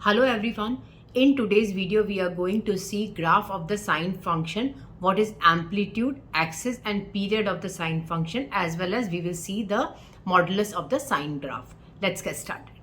Hello everyone. In today's video we are going to see graph of the sine function, what is amplitude, axis and period of the sine function, as well as we will see the modulus of the sine graph. Let's get started.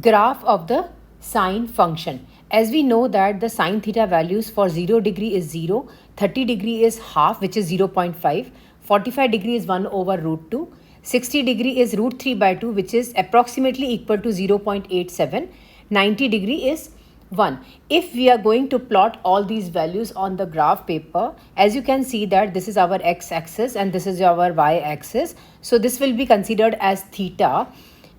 Graph of the sine function. As we know that the sine theta values for 0 degree is 0, 30 degree is half, which is 0.5, 45 degree is 1 over root 2, 60 degree is root 3 by 2, which is approximately equal to 0.87, 90 degree is 1. If we are going to plot all these values on the graph paper, as you can see that this is our x-axis and this is our y-axis. So this will be considered as theta.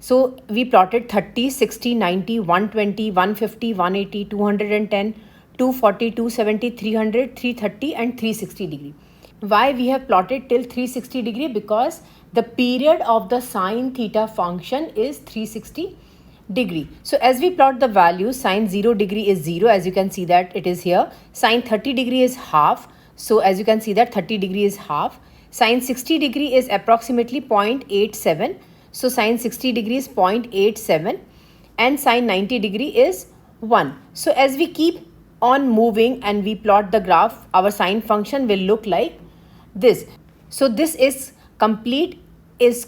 So we plotted 30, 60, 90, 120, 150, 180, 210, 240, 270, 300, 330 and 360 degree. Why we have plotted till 360 degree? Because the period of the sine theta function is 360 degree. So as we plot the value, sine 0 degree is 0, as you can see that it is here. Sine 30 degree is half. So as you can see that 30 degree is half. Sine 60 degree is approximately 0.87. So sine 60 degree is 0.87 and sine 90 degree is 1. So as we keep on moving and we plot the graph, our sine function will look like this. So this is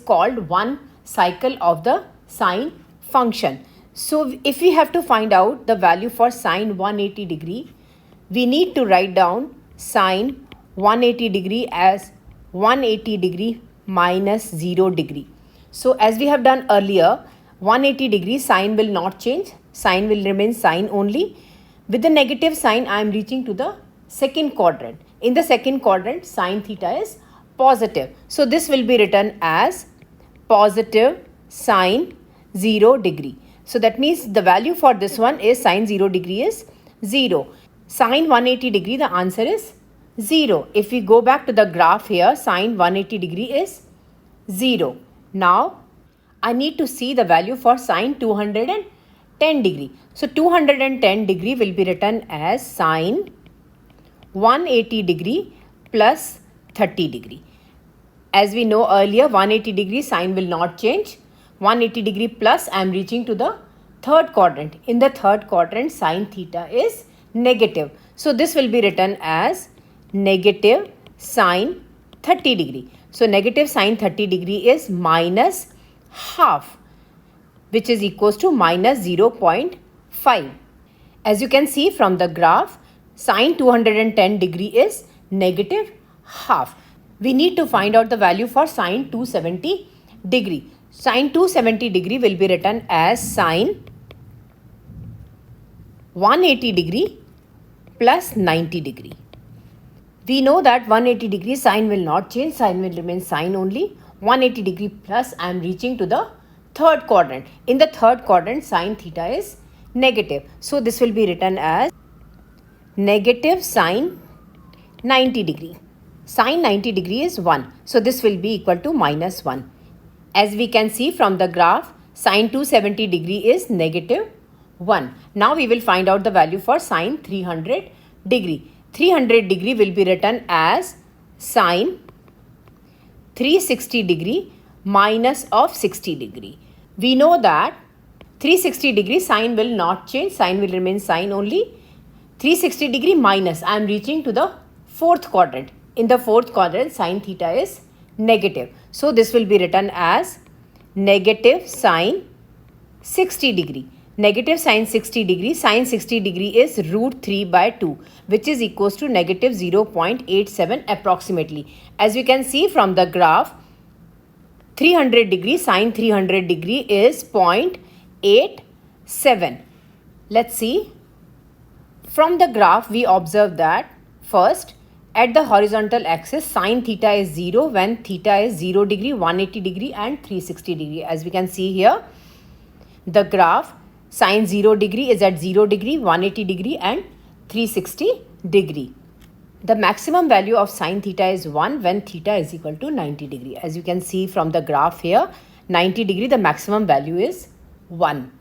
called one cycle of the sine function. So if we have to find out the value for sine 180 degree, we need to write down sine 180 degree as 180 degree minus 0 degree. So as we have done earlier, 180 degree sine will not change. Sine will remain sine only. With the negative sign, I am reaching to the second quadrant. In the second quadrant, sine theta is positive. So this will be written as positive sine 0 degree. So that means the value for this one is sine 0 degree is 0. Sine 180 degree, the answer is 0. If we go back to the graph here, sine 180 degree is 0. Now, I need to see the value for sine 210 degree. So, 210 degree will be written as sine 180 degree plus 30 degree. As we know earlier, 180 degree sine will not change. 180 degree plus I am reaching to the third quadrant. In the third quadrant, sine theta is negative. So, this will be written as negative sine 30 degree. So, negative sine 30 degree is minus half, which is equals to minus 0.5. As you can see from the graph, sine 210 degree is negative half. We need to find out the value for sine 270 degree. Sine 270 degree will be written as sine 180 degree plus 90 degree. We know that 180 degree sine will not change, sine will remain sine only. 180 degree plus I am reaching to the third quadrant. In the third quadrant, sine theta is negative. So this will be written as negative sine 90 degree. Sine 90 degree is 1. So this will be equal to minus 1. As we can see from the graph, sine 270 degree is negative 1. Now we will find out the value for sine 300 degree. 300 degree will be written as sine 360 degree minus of 60 degree. We know that 360 degree sine will not change, sine will remain sine only. 360 degree minus, I am reaching to the fourth quadrant. In the fourth quadrant, sine theta is negative. So this will be written as negative sine 60 degree. Negative sine 60 degree, sine 60 degree is root 3 by 2, which is equals to negative 0.87 approximately. As we can see from the graph, 300 degree, sine 300 degree is 0.87. Let's see. From the graph, we observe that first, at the horizontal axis, sine theta is 0 when theta is 0 degree, 180 degree and 360 degree. As we can see here, the graph, sine 0 degree is at 0 degree, 180 degree and 360 degree. The maximum value of sine theta is 1 when theta is equal to 90 degree. As you can see from the graph here, 90 degree the maximum value is 1.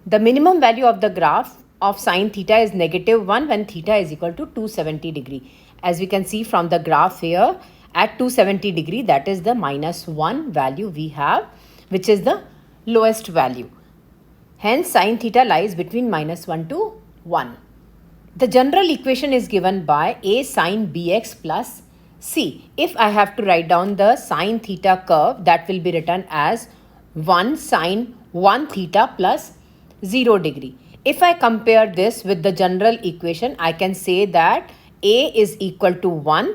The minimum value of the graph of sine theta is negative 1 when theta is equal to 270 degree. As we can see from the graph here, at 270 degree, that is the minus 1 value we have. which is the lowest value. Hence, sine theta lies between -1 to 1. The general equation is given by a sine bx plus c. If I have to write down the sine theta curve, that will be written as 1 sine 1 theta plus 0 degree. If I compare this with the general equation, I can say that a is equal to 1,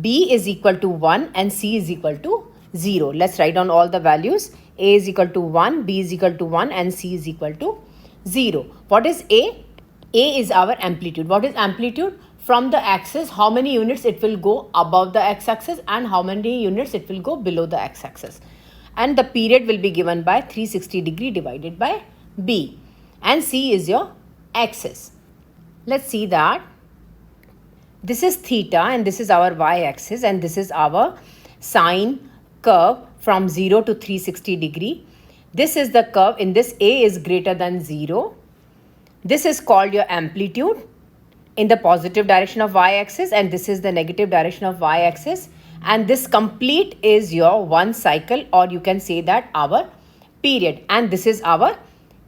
b is equal to 1 and c is equal to 0. Let's write down all the values. A is equal to 1, b is equal to 1 and c is equal to 0. What is A? A is our amplitude. What is amplitude? From the axis, how many units it will go above the x-axis and how many units it will go below the x-axis. And the period will be given by 360 degree divided by b. And c is your axis. Let's see that. This is theta and this is our y-axis and this is our sine curve from 0 to 360 degree. This is the curve. In this, A is greater than 0. This is called your amplitude in the positive direction of y-axis and this is the negative direction of y-axis. And this complete is your one cycle, or you can say that our period, and this is our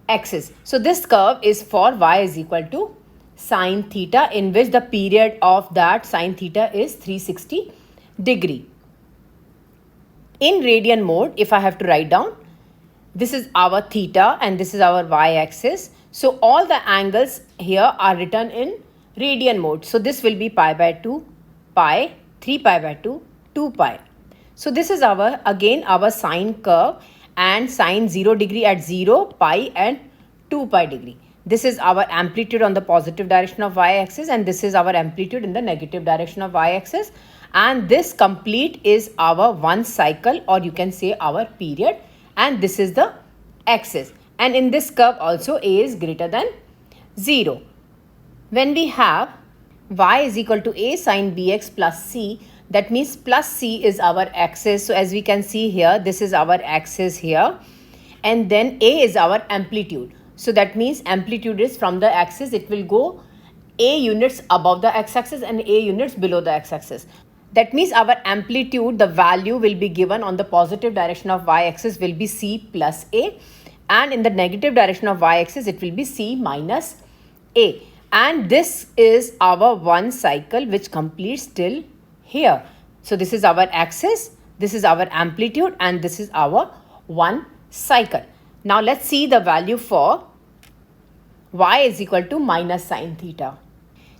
axis. So this curve is for y is equal to sine theta, in which the period of that sine theta is 360 degree. In radian mode, if I have to write down, this is our theta and this is our y-axis. So all the angles here are written in radian mode. So this will be pi by 2, pi, 3 pi by 2, 2 pi. So this is our, again, our sine curve and sine 0 degree at 0, pi and 2 pi degree. This is our amplitude on the positive direction of y-axis and this is our amplitude in the negative direction of y-axis. And this complete is our one cycle, or you can say our period, and this is the axis. And in this curve also A is greater than 0. When we have y is equal to a sine bx plus c, that means plus c is our axis. So as we can see here, this is our axis here, and then a is our amplitude. So that means amplitude is from the axis, it will go a units above the x-axis and a units below the x-axis. That means our amplitude, the value will be given on the positive direction of y-axis will be c plus a, and in the negative direction of y-axis it will be c minus a. And this is our one cycle which completes till here. So this is our axis, this is our amplitude, and this is our one cycle. Now let's see the value for y is equal to minus sine theta.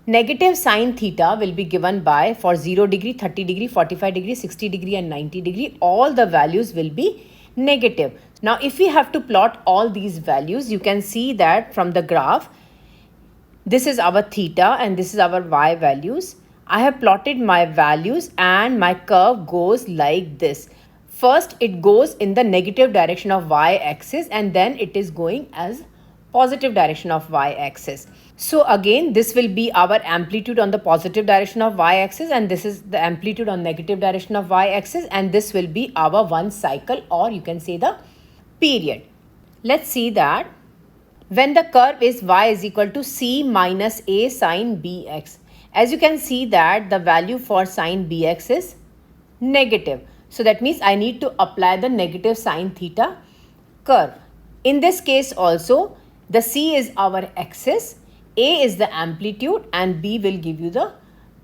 Negative sine theta will be given by, for 0 degree, 30 degree, 45 degree, 60 degree and 90 degree. All the values will be negative. Now if we have to plot all these values, you can see that from the graph, this is our theta and this is our y values. I have plotted my values and my curve goes like this. First it goes in the negative direction of y-axis and then it is going as positive direction of y-axis. So again, this will be our amplitude on the positive direction of y-axis and this is the amplitude on negative direction of y-axis, and this will be our one cycle, or you can say the period. Let's see that when the curve is y is equal to c minus a sine bx. As you can see that the value for sine bx is negative. So that means I need to apply the negative sine theta curve. In this case also, the c is our axis, a is the amplitude and b will give you the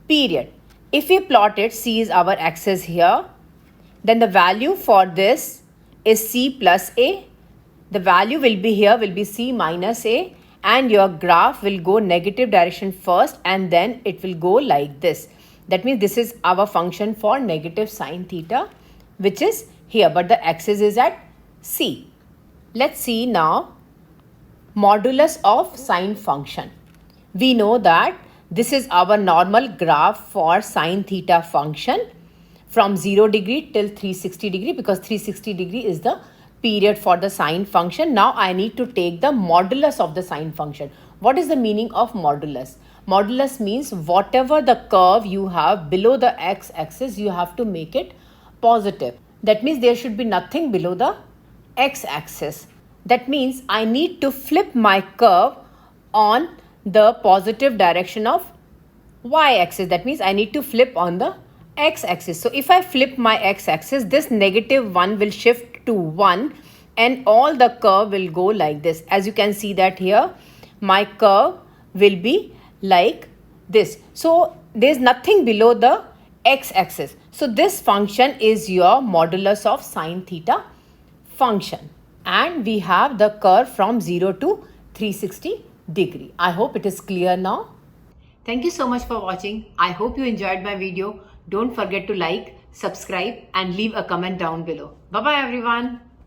period. If we plot it, c is our axis here, then the value for this is c plus a. The value will be here will be c minus a, and your graph will go negative direction first and then it will go like this. That means this is our function for negative sine theta, which is here, but the axis is at c. Let's see now modulus of sine function. We know that this is our normal graph for sine theta function from 0 degree till 360 degree, because 360 degree is the period for the sine function. Now I need to take the modulus of the sine function. What is the meaning of modulus? Modulus means whatever the curve you have below the x-axis, you have to make it positive. That means there should be nothing below the x-axis. That means I need to flip my curve on the positive direction of y-axis. That means I need to flip on the x-axis. So if I flip my x-axis, this negative one will shift to 1, and all the curve will go like this. As you can see that here, my curve will be like this. So there's nothing below the x-axis. So this function is your modulus of sine theta function. And we have the curve from 0 to 360 degree. I hope it is clear now. Thank you so much for watching. I hope you enjoyed my video. Don't forget to like, subscribe and leave a comment down below. Bye bye everyone.